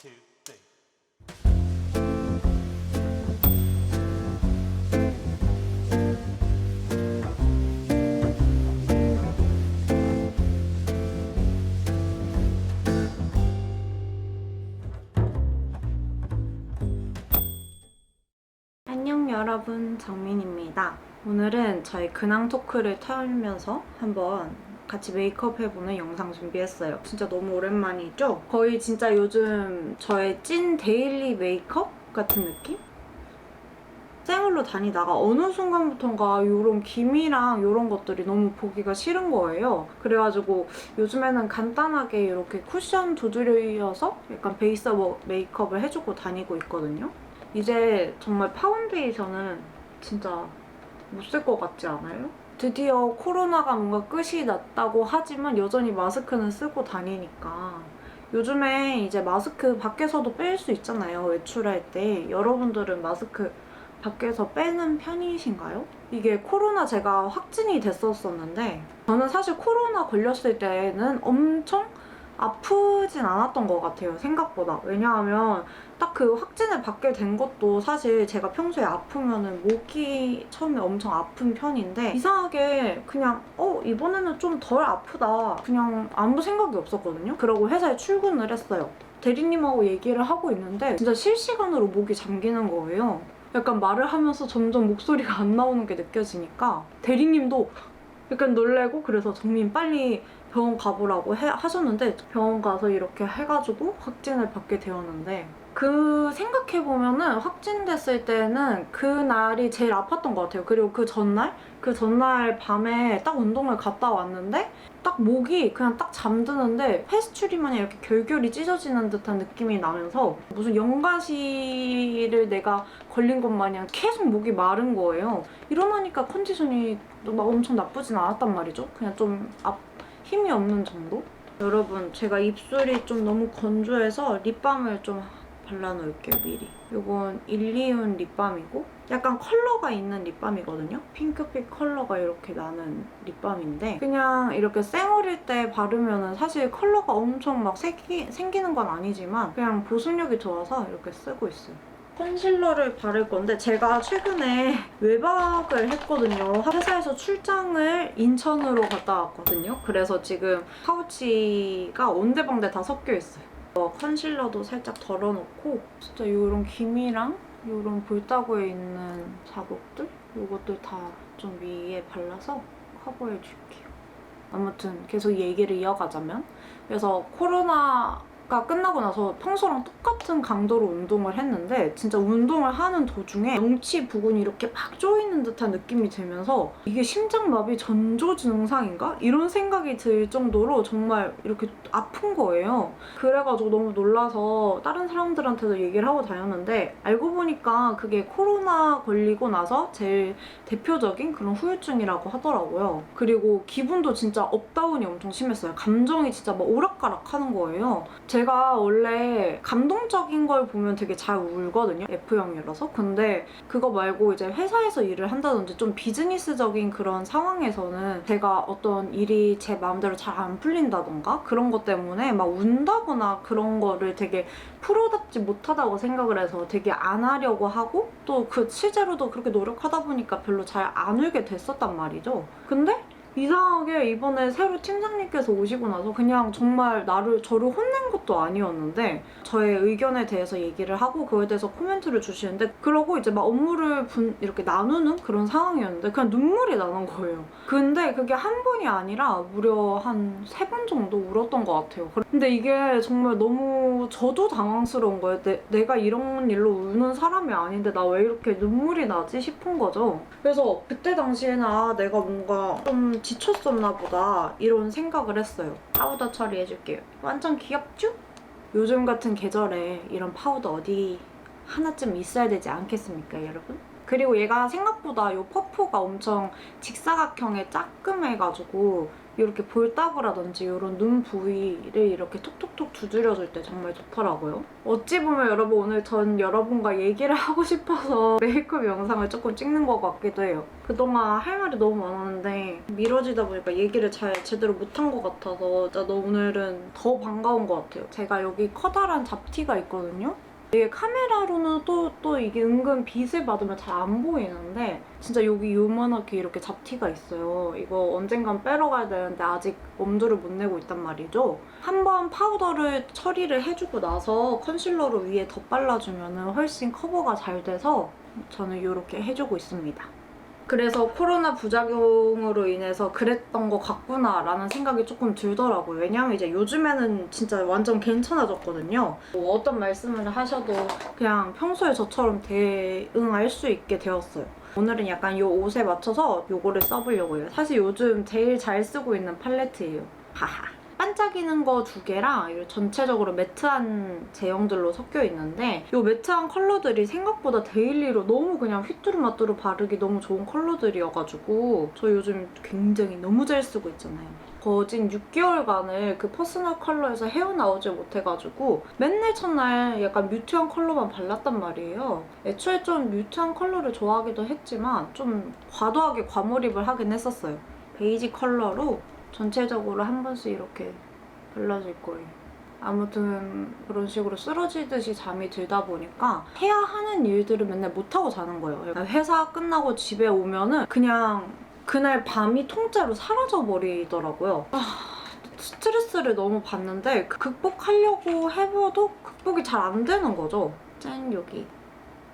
two, three. 안녕 여러분, 정민입니다. 오늘은 저희 근황 토크를 털면서 한번 같이 메이크업 해보는 영상 준비했어요. 진짜 너무 오랜만이죠? 거의 진짜 요즘 저의 찐 데일리 메이크업 같은 느낌? 생얼로 다니다가 어느 순간부턴가 이런 기미랑 이런 것들이 너무 보기가 싫은 거예요. 그래가지고 요즘에는 간단하게 이렇게 쿠션 두드려서 약간 베이스 메이크업을 해주고 다니고 있거든요. 이제 정말 파운데이션은 진짜 못 쓸 것 같지 않아요? 드디어 코로나가 뭔가 끝이 났다고 하지만 여전히 마스크는 쓰고 다니니까 요즘에 이제 마스크 밖에서도 뺄 수 있잖아요, 외출할 때. 여러분들은 마스크 밖에서 빼는 편이신가요? 이게 코로나 제가 확진이 됐었었는데 저는 사실 코로나 걸렸을 때는 엄청 아프진 않았던 것 같아요, 생각보다. 왜냐하면 딱 그 확진을 받게 된 것도 사실 제가 평소에 아프면은 목이 처음에 엄청 아픈 편인데 이상하게 그냥 이번에는 좀 덜 아프다, 그냥 아무 생각이 없었거든요. 그러고 회사에 출근을 했어요. 대리님하고 얘기를 하고 있는데 진짜 실시간으로 목이 잠기는 거예요. 약간 말을 하면서 점점 목소리가 안 나오는 게 느껴지니까 대리님도 약간 놀래고, 그래서 정민 빨리 병원 가보라고 하셨는데 병원 가서 이렇게 해가지고 확진을 받게 되었는데, 그 생각해보면은 확진됐을 때는 그날이 제일 아팠던 것 같아요. 그리고 그 전날 밤에 딱 운동을 갔다 왔는데 딱 목이 그냥 딱 잠드는데 페스츄리 마냥 이렇게 결결이 찢어지는 듯한 느낌이 나면서 무슨 연가시를 내가 걸린 것 마냥 계속 목이 마른 거예요. 일어나니까 컨디션이 막 엄청 나쁘진 않았단 말이죠. 그냥 좀 힘이 없는 정도? 여러분, 제가 입술이 좀 너무 건조해서 립밤을 좀 발라놓을게요, 미리. 이건 일리훈 립밤이고 약간 컬러가 있는 립밤이거든요. 핑크빛 컬러가 이렇게 나는 립밤인데 그냥 이렇게 쌩얼일 때 바르면 사실 컬러가 엄청 막 생기는 건 아니지만 그냥 보습력이 좋아서 이렇게 쓰고 있어요. 컨실러를 바를 건데 제가 최근에 외박을 했거든요. 회사에서 출장을 인천으로 갔다 왔거든요. 그래서 지금 파우치가 온데방데 다 섞여 있어요. 컨실러도 살짝 덜어놓고 진짜 이런 기미랑 이런 볼따구에 있는 자국들? 이것들 다 좀 위에 발라서 커버해줄게요. 아무튼 계속 얘기를 이어가자면, 그래서 코로나가 끝나고 나서 평소랑 똑같은 강도로 운동을 했는데 진짜 운동을 하는 도중에 명치 부근이 이렇게 막 조이는 듯한 느낌이 들면서 이게 심장마비 전조 증상인가? 이런 생각이 들 정도로 정말 이렇게 아픈 거예요. 그래가지고 너무 놀라서 다른 사람들한테도 얘기를 하고 다녔는데 알고 보니까 그게 코로나 걸리고 나서 제일 대표적인 그런 후유증이라고 하더라고요. 그리고 기분도 진짜 업다운이 엄청 심했어요. 감정이 진짜 막 오락가락 하는 거예요. 제가 원래 감동적인 걸 보면 되게 잘 울거든요, F형이라서. 근데 그거 말고 이제 회사에서 일을 한다든지 좀 비즈니스적인 그런 상황에서는 제가 어떤 일이 제 마음대로 잘 안 풀린다던가 그런 것 때문에 막 운다거나 그런 거를 되게 프로답지 못하다고 생각을 해서 되게 안 하려고 하고, 또 실제로도 그렇게 노력하다 보니까 별로 잘 안 울게 됐었단 말이죠. 근데 이상하게 이번에 새로 팀장님께서 오시고 나서 그냥 정말 저를 혼낸 것도 아니었는데 저의 의견에 대해서 얘기를 하고 그거에 대해서 코멘트를 주시는데, 그러고 이제 막 업무를 이렇게 나누는 그런 상황이었는데 그냥 눈물이 나는 거예요. 근데 그게 한 번이 아니라 무려 한 3번 정도 울었던 것 같아요. 근데 이게 정말 너무 저도 당황스러운 거예요. 내가 이런 일로 우는 사람이 아닌데 나 왜 이렇게 눈물이 나지 싶은 거죠. 그래서 그때 당시에는 내가 뭔가 좀 지쳤었나 보다 이런 생각을 했어요. 파우더 처리해줄게요. 완전 귀엽죠? 요즘 같은 계절에 이런 파우더 어디 하나쯤 있어야 되지 않겠습니까, 여러분? 그리고 얘가 생각보다 이 퍼프가 엄청 직사각형에 짜끔해가지고 이렇게 볼따구라든지 이런 눈 부위를 이렇게 톡톡톡 두드려줄 때 정말 좋더라고요. 어찌 보면 여러분 오늘 전 여러분과 얘기를 하고 싶어서 메이크업 영상을 조금 찍는 것 같기도 해요. 그동안 할 말이 너무 많았는데 미뤄지다 보니까 얘기를 잘 제대로 못한 것 같아서 진짜 오늘은 더 반가운 것 같아요. 제가 여기 커다란 잡티가 있거든요. 이게 카메라로는 또 이게 은근 빛을 받으면 잘 안 보이는데 진짜 여기 요만하게 이렇게 잡티가 있어요. 이거 언젠간 빼러 가야 되는데 아직 엄두를 못 내고 있단 말이죠. 한번 파우더를 처리를 해주고 나서 컨실러로 위에 덧발라주면 훨씬 커버가 잘 돼서 저는 이렇게 해주고 있습니다. 그래서 코로나 부작용으로 인해서 그랬던 것 같구나 라는 생각이 조금 들더라고요. 왜냐면 이제 요즘에는 진짜 완전 괜찮아졌거든요. 뭐 어떤 말씀을 하셔도 그냥 평소에 저처럼 대응할 수 있게 되었어요. 오늘은 약간 이 옷에 맞춰서 이거를 써보려고 해요. 사실 요즘 제일 잘 쓰고 있는 팔레트예요. 하하. 반짝이는 거 2개랑 전체적으로 매트한 제형들로 섞여 있는데 이 매트한 컬러들이 생각보다 데일리로 너무 그냥 휘뚜루마뚜루 바르기 너무 좋은 컬러들이어가지고 저 요즘 굉장히 너무 잘 쓰고 있잖아요. 거진 6개월간을 그 퍼스널 컬러에서 헤어나오지 못해가지고 맨날 첫날 약간 뮤트한 컬러만 발랐단 말이에요. 애초에 좀 뮤트한 컬러를 좋아하기도 했지만 좀 과도하게 과몰입을 하긴 했었어요. 베이지 컬러로 전체적으로 한 번씩 이렇게 발라줄 거예요. 아무튼 그런 식으로 쓰러지듯이 잠이 들다 보니까 해야 하는 일들을 맨날 못하고 자는 거예요. 회사 끝나고 집에 오면은 그냥 그날 밤이 통째로 사라져버리더라고요. 스트레스를 너무 받는데 극복하려고 해봐도 극복이 잘 안 되는 거죠. 짠, 여기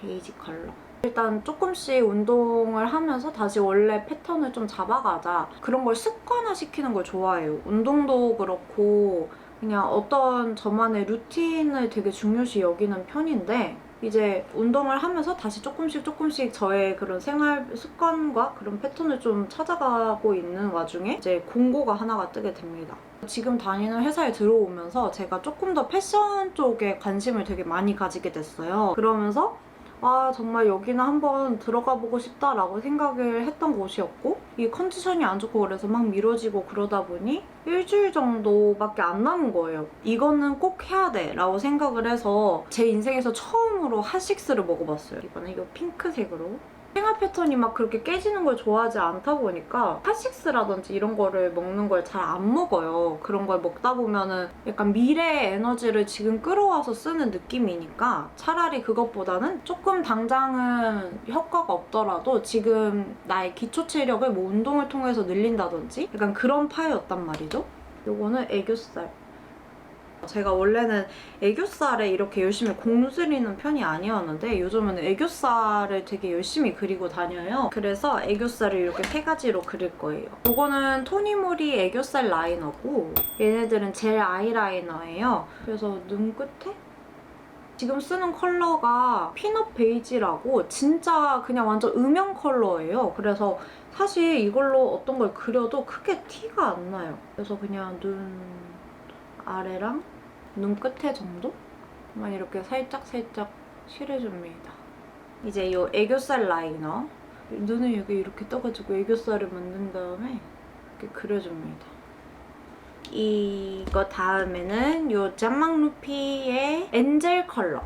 베이지 컬러. 일단 조금씩 운동을 하면서 다시 원래 패턴을 좀 잡아가자. 그런 걸 습관화시키는 걸 좋아해요. 운동도 그렇고 그냥 어떤 저만의 루틴을 되게 중요시 여기는 편인데 이제 운동을 하면서 다시 조금씩 저의 그런 생활 습관과 그런 패턴을 좀 찾아가고 있는 와중에 이제 공고가 하나가 뜨게 됩니다. 지금 다니는 회사에 들어오면서 제가 조금 더 패션 쪽에 관심을 되게 많이 가지게 됐어요. 그러면서 아 정말 여기는 한번 들어가 보고 싶다라고 생각을 했던 곳이었고 이 컨디션이 안 좋고 그래서 막 미뤄지고 그러다 보니 일주일 정도밖에 안 남은 거예요. 이거는 꼭 해야 돼 라고 생각을 해서 제 인생에서 처음으로 핫식스를 먹어봤어요. 이번에 이거 핑크색으로. 생활 패턴이 막 그렇게 깨지는 걸 좋아하지 않다 보니까 핫식스라든지 이런 거를 먹는 걸 잘 안 먹어요. 그런 걸 먹다 보면은 약간 미래의 에너지를 지금 끌어와서 쓰는 느낌이니까 차라리 그것보다는 조금 당장은 효과가 없더라도 지금 나의 기초 체력을 뭐 운동을 통해서 늘린다든지 약간 그런 파였단 말이죠. 요거는 애교살. 제가 원래는 애교살에 이렇게 열심히 공들이는 편이 아니었는데 요즘은 애교살을 되게 열심히 그리고 다녀요. 그래서 애교살을 이렇게 3가지로 그릴 거예요. 이거는 토니모리 애교살 라이너고 얘네들은 젤 아이라이너예요. 그래서 눈끝에 지금 쓰는 컬러가 핀업 베이지라고 진짜 그냥 완전 음영 컬러예요. 그래서 사실 이걸로 어떤 걸 그려도 크게 티가 안 나요. 그래서 그냥 눈 아래랑 눈 끝에 정도만 이렇게 살짝 칠해줍니다. 이제 이 애교살 라이너 눈을 여기 이렇게 떠가지고 애교살을 만든 다음에 이렇게 그려줍니다. 이거 다음에는 이 짠망루피의 엔젤 컬러.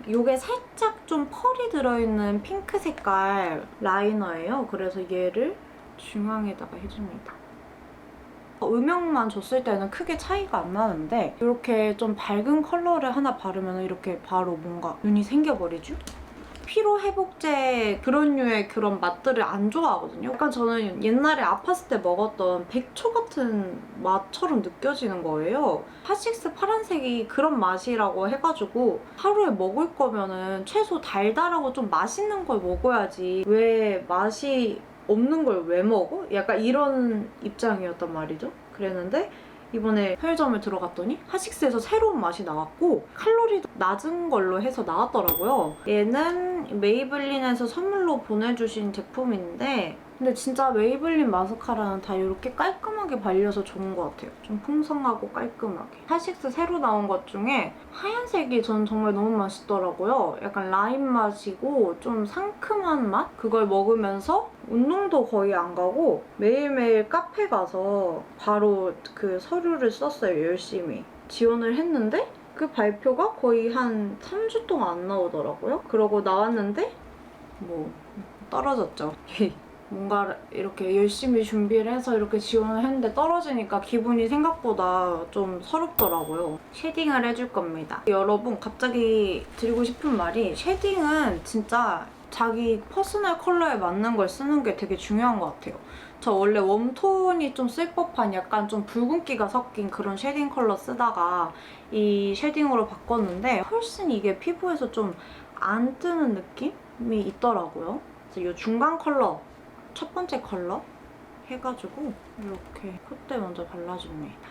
이게 살짝 좀 펄이 들어있는 핑크 색깔 라이너예요. 그래서 얘를 중앙에다가 해줍니다. 음영만 줬을 때는 크게 차이가 안 나는데 이렇게 좀 밝은 컬러를 하나 바르면 이렇게 바로 뭔가 눈이 생겨버리죠? 피로회복제 그런 류의 그런 맛들을 안 좋아하거든요. 약간 저는 옛날에 아팠을 때 먹었던 백초 같은 맛처럼 느껴지는 거예요. 핫식스 파란색이 그런 맛이라고 해가지고 하루에 먹을 거면은 최소 달달하고 좀 맛있는 걸 먹어야지 왜 맛이 없는 걸 왜 먹어? 약간 이런 입장이었단 말이죠. 그랬는데 이번에 편의점을 들어갔더니 핫식스에서 새로운 맛이 나왔고 칼로리도 낮은 걸로 해서 나왔더라고요. 얘는 메이블린에서 선물로 보내주신 제품인데 근데 진짜 메이블린 마스카라는 다 이렇게 깔끔하게 발려서 좋은 것 같아요. 좀 풍성하고 깔끔하게. 하식스 새로 나온 것 중에 하얀색이 전 정말 너무 맛있더라고요. 약간 라임 맛이고 좀 상큼한 맛? 그걸 먹으면서 운동도 거의 안 가고 매일매일 카페 가서 바로 그 서류를 썼어요. 열심히. 지원을 했는데 그 발표가 거의 한 3주 동안 안 나오더라고요. 그러고 나왔는데 뭐 떨어졌죠. 뭔가 이렇게 열심히 준비를 해서 이렇게 지원을 했는데 떨어지니까 기분이 생각보다 좀 서럽더라고요. 쉐딩을 해줄 겁니다. 여러분, 갑자기 드리고 싶은 말이, 쉐딩은 진짜 자기 퍼스널 컬러에 맞는 걸 쓰는 게 되게 중요한 것 같아요. 저 원래 웜톤이 좀 쓸 법한 약간 좀 붉은기가 섞인 그런 쉐딩 컬러 쓰다가 이 쉐딩으로 바꿨는데 훨씬 이게 피부에서 좀 안 뜨는 느낌이 있더라고요. 그래서 이 중간 컬러, 첫 번째 컬러 해가지고 이렇게 콧대 먼저 발라줍니다.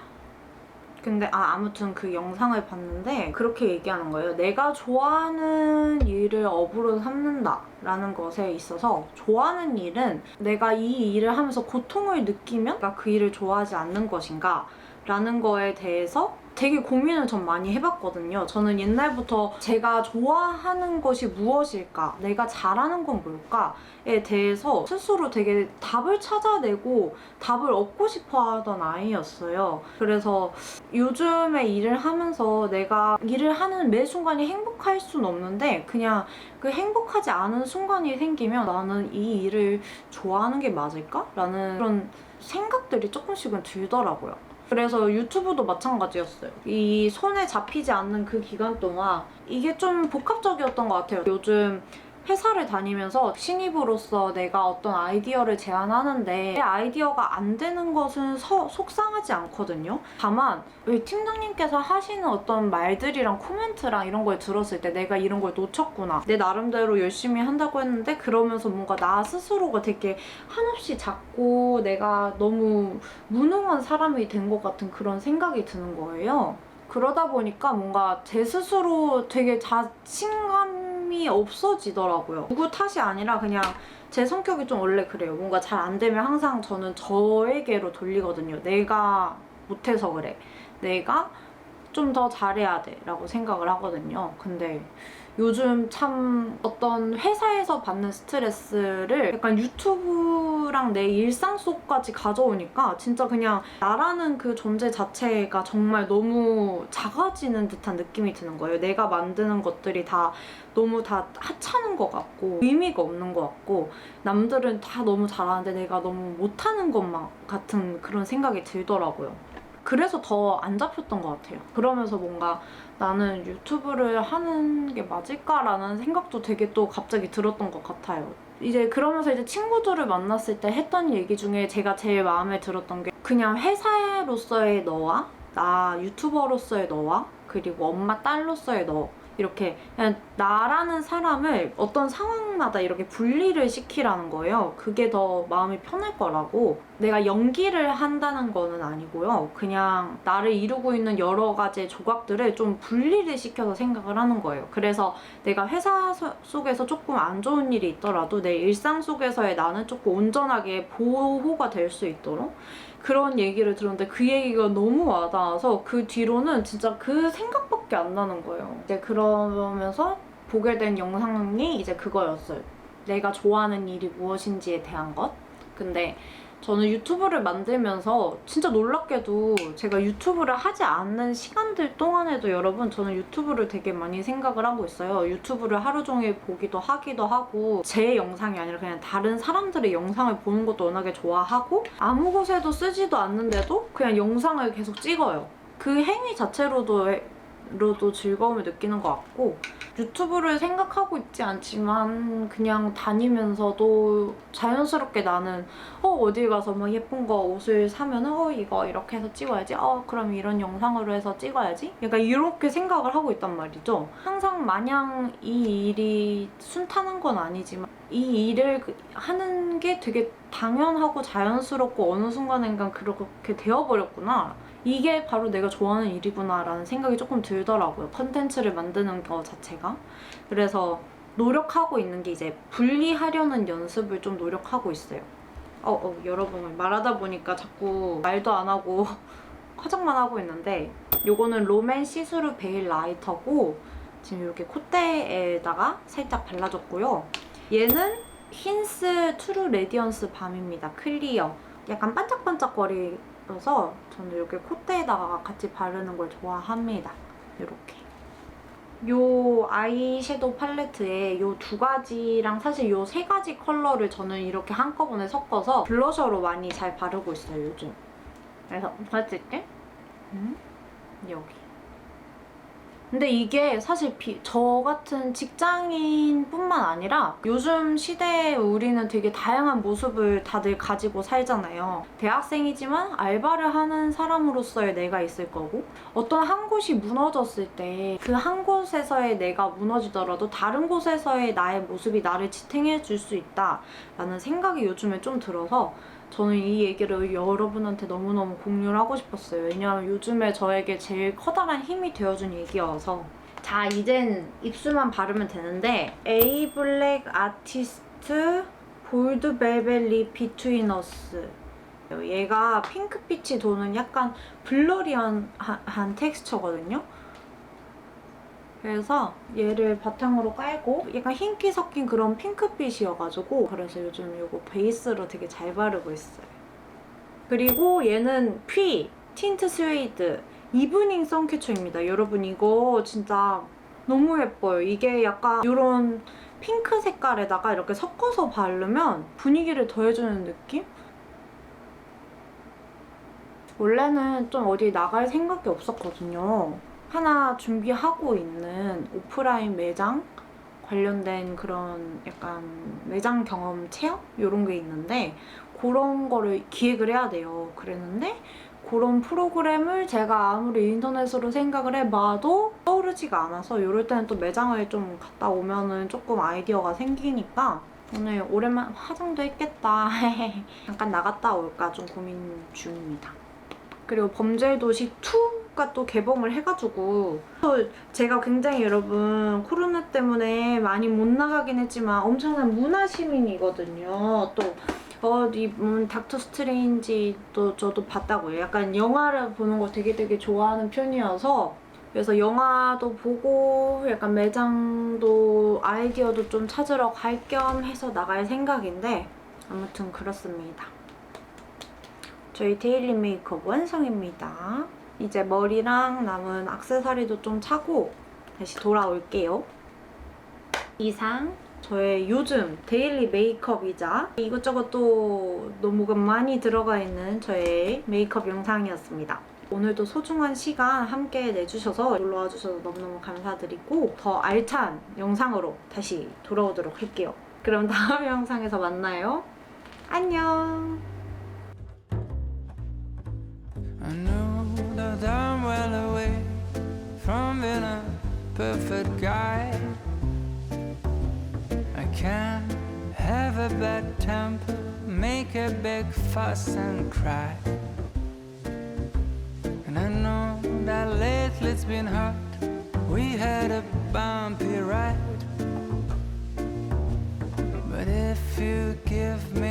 근데 아무튼 그 영상을 봤는데 그렇게 얘기하는 거예요. 내가 좋아하는 일을 업으로 삼는다 라는 것에 있어서 좋아하는 일은 내가 이 일을 하면서 고통을 느끼면 내가 그 일을 좋아하지 않는 것인가 라는 거에 대해서 되게 고민을 전 많이 해봤거든요. 저는 옛날부터 제가 좋아하는 것이 무엇일까, 내가 잘하는 건 뭘까에 대해서 스스로 되게 답을 찾아내고 답을 얻고 싶어 하던 아이였어요. 그래서 요즘에 일을 하면서 내가 일을 하는 매 순간이 행복할 순 없는데 그냥 그 행복하지 않은 순간이 생기면 나는 이 일을 좋아하는 게 맞을까? 라는 그런 생각들이 조금씩은 들더라고요. 그래서 유튜브도 마찬가지였어요. 이 손에 잡히지 않는 그 기간 동안 이게 좀 복합적이었던 것 같아요. 요즘 회사를 다니면서 신입으로서 내가 어떤 아이디어를 제안하는데 내 아이디어가 안 되는 것은 속상하지 않거든요. 다만 팀장님께서 하시는 어떤 말들이랑 코멘트랑 이런 걸 들었을 때 내가 이런 걸 놓쳤구나. 내 나름대로 열심히 한다고 했는데 그러면서 뭔가 나 스스로가 되게 한없이 작고 내가 너무 무능한 사람이 된 것 같은 그런 생각이 드는 거예요. 그러다 보니까 뭔가 제 스스로 되게 자신감이 없어지더라고요. 누구 탓이 아니라 그냥 제 성격이 좀 원래 그래요. 뭔가 잘 안 되면 항상 저는 저에게로 돌리거든요. 내가 못해서 그래. 내가 좀 더 잘해야 돼 라고 생각을 하거든요. 근데 요즘 참 어떤 회사에서 받는 스트레스를 약간 유튜브랑 내 일상 속까지 가져오니까 진짜 그냥 나라는 그 존재 자체가 정말 너무 작아지는 듯한 느낌이 드는 거예요. 내가 만드는 것들이 다 너무 다 하찮은 것 같고 의미가 없는 것 같고 남들은 다 너무 잘하는데 내가 너무 못하는 것만 같은 그런 생각이 들더라고요. 그래서 더 안 잡혔던 것 같아요. 그러면서 뭔가 나는 유튜브를 하는 게 맞을까라는 생각도 되게 또 갑자기 들었던 것 같아요. 이제 그러면서 이제 친구들을 만났을 때 했던 얘기 중에 제가 제일 마음에 들었던 게 그냥 회사로서의 너와 나 유튜버로서의 너와 그리고 엄마 딸로서의 너 이렇게 그냥 나라는 사람을 어떤 상황마다 이렇게 분리를 시키라는 거예요. 그게 더 마음이 편할 거라고. 내가 연기를 한다는 거는 아니고요. 그냥 나를 이루고 있는 여러 가지 조각들을 좀 분리를 시켜서 생각을 하는 거예요. 그래서 내가 회사 속에서 조금 안 좋은 일이 있더라도 내 일상 속에서의 나는 조금 온전하게 보호가 될 수 있도록 그런 얘기를 들었는데 그 얘기가 너무 와닿아서 그 뒤로는 진짜 그 생각밖에 안 나는 거예요. 이제 그러면서 보게 된 영상이 이제 그거였어요. 내가 좋아하는 일이 무엇인지에 대한 것. 근데 저는 유튜브를 만들면서 진짜 놀랍게도 제가 유튜브를 하지 않는 시간들 동안에도 여러분 저는 유튜브를 되게 많이 생각을 하고 있어요. 유튜브를 하루 종일 보기도 하기도 하고 제 영상이 아니라 그냥 다른 사람들의 영상을 보는 것도 워낙에 좋아하고 아무 곳에도 쓰지도 않는데도 그냥 영상을 계속 찍어요. 그 행위 자체로도 즐거움을 느끼는 것 같고 유튜브를 생각하고 있지 않지만 그냥 다니면서도 자연스럽게 나는 어딜 가서 막 예쁜 거 옷을 사면은 이거 이렇게 해서 찍어야지 그럼 이런 영상으로 해서 찍어야지 약간 이렇게 생각을 하고 있단 말이죠. 항상 마냥 이 일이 순탄한 건 아니지만 이 일을 하는 게 되게 당연하고 자연스럽고 어느 순간인가 그렇게 되어버렸구나. 이게 바로 내가 좋아하는 일이구나 라는 생각이 조금 들더라고요. 컨텐츠를 만드는 거 자체가. 그래서 노력하고 있는 게 이제 분리하려는 연습을 좀 노력하고 있어요. 여러분 말하다 보니까 자꾸 말도 안 하고 화장만 하고 있는데 요거는 롬앤 시스루 베일 라이터고 지금 이렇게 콧대에다가 살짝 발라줬고요. 얘는 힌스 트루 레디언스 밤입니다. 클리어. 약간 반짝반짝거리면서 저는 이렇게 콧대에다가 같이 바르는 걸 좋아합니다. 이렇게. 요 아이섀도우 팔레트에 요 두 가지랑 사실 요 세 가지 컬러를 저는 이렇게 한꺼번에 섞어서 블러셔로 많이 잘 바르고 있어요, 요즘. 그래서 보여줄게. 여기. 근데 이게 사실 저 같은 직장인뿐만 아니라 요즘 시대에 우리는 되게 다양한 모습을 다들 가지고 살잖아요. 대학생이지만 알바를 하는 사람으로서의 내가 있을 거고 어떤 한 곳이 무너졌을 때 그 한 곳에서의 내가 무너지더라도 다른 곳에서의 나의 모습이 나를 지탱해 줄 수 있다라는 생각이 요즘에 좀 들어서 저는 이 얘기를 여러분한테 너무너무 공유를 하고 싶었어요. 왜냐하면 요즘에 저에게 제일 커다란 힘이 되어준 얘기여서. 자, 이젠 입술만 바르면 되는데 에이블랙 아티스트 볼드 벨벳 립 비트윈 어스. 얘가 핑크빛이 도는 약간 블러리한 텍스처거든요. 그래서 얘를 바탕으로 깔고 약간 흰기 섞인 그런 핑크빛이어가지고 그래서 요즘 이거 베이스로 되게 잘 바르고 있어요. 그리고 얘는 틴트 스웨이드 이브닝 선캐쳐입니다. 여러분 이거 진짜 너무 예뻐요. 이게 약간 이런 핑크 색깔에다가 이렇게 섞어서 바르면 분위기를 더해주는 느낌? 원래는 좀 어디 나갈 생각이 없었거든요. 하나 준비하고 있는 오프라인 매장 관련된 그런 약간 매장 경험 체험? 이런 게 있는데 그런 거를 기획을 해야 돼요. 그랬는데 그런 프로그램을 제가 아무리 인터넷으로 생각을 해봐도 떠오르지가 않아서 이럴 때는 또 매장을 좀 갔다 오면은 조금 아이디어가 생기니까 오늘 오랜만에 화장도 했겠다. 잠깐 나갔다 올까 좀 고민 중입니다. 그리고 범죄도시 2가 또 개봉을 해가지고 제가 굉장히 여러분 코로나 때문에 많이 못 나가긴 했지만 엄청난 문화 시민이거든요. 또 이 닥터 스트레인지도 저도 봤다고요. 약간 영화를 보는 거 되게 좋아하는 편이어서 그래서 영화도 보고 약간 매장도 아이디어도 좀 찾으러 갈 겸 해서 나갈 생각인데 아무튼 그렇습니다. 저희 데일리 메이크업 완성입니다. 이제 머리랑 남은 액세서리도 좀 차고 다시 돌아올게요. 이상 저의 요즘 데일리 메이크업이자 이것저것 또 너무 많이 들어가 있는 저의 메이크업 영상이었습니다. 오늘도 소중한 시간 함께 내주셔서 놀러와 주셔서 너무너무 감사드리고 더 알찬 영상으로 다시 돌아오도록 할게요. 그럼 다음 영상에서 만나요. 안녕. I know that I'm well away from being a perfect guy. I can't have a bad temper, make a big fuss and cry. And I know that lately it's been hard. We had a bumpy ride. But if you give me